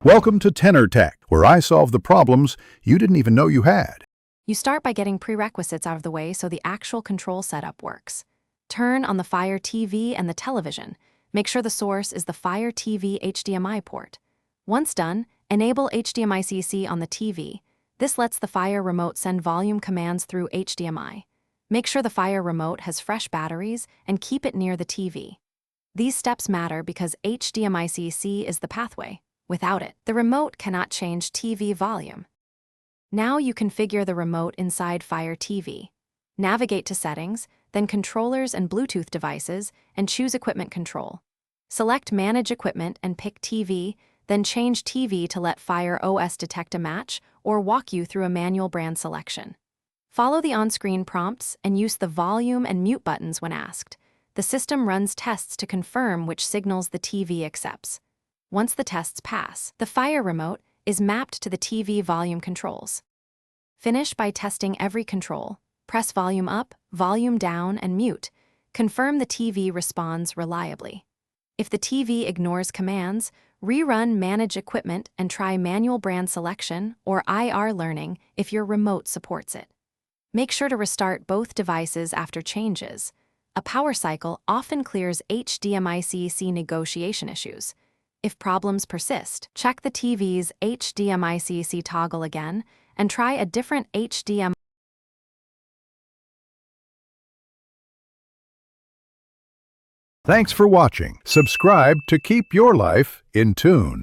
Welcome to Tenor Tech, where I solve the problems you didn't even know you had. You start by getting prerequisites out of the way so the actual control setup works. Turn on the Fire TV and the television. Make sure the source is the Fire TV HDMI port. Once done, enable HDMI-CC on the TV. This lets the Fire Remote send volume commands through HDMI. Make sure the Fire Remote has fresh batteries and keep it near the TV. These steps matter because HDMI-CC is the pathway. Without it, the remote cannot change TV volume. Now you configure the remote inside Fire TV. Navigate to Settings, then Controllers and Bluetooth devices, and choose Equipment Control. Select Manage Equipment and pick TV, then change TV to let Fire OS detect a match or walk you through a manual brand selection. Follow the on-screen prompts and use the volume and mute buttons when asked. The system runs tests to confirm which signals the TV accepts. Once the tests pass, the Fire Remote is mapped to the TV volume controls. Finish by testing every control. Press volume up, volume down, and mute. Confirm the TV responds reliably. If the TV ignores commands, rerun Manage Equipment and try Manual Brand Selection or IR Learning if your remote supports it. Make sure to restart both devices after changes. A power cycle often clears HDMI-CC negotiation issues. If problems persist, check the TV's HDMI-CC toggle again and try a different HDMI. Thanks for watching. Subscribe to keep your life in tune.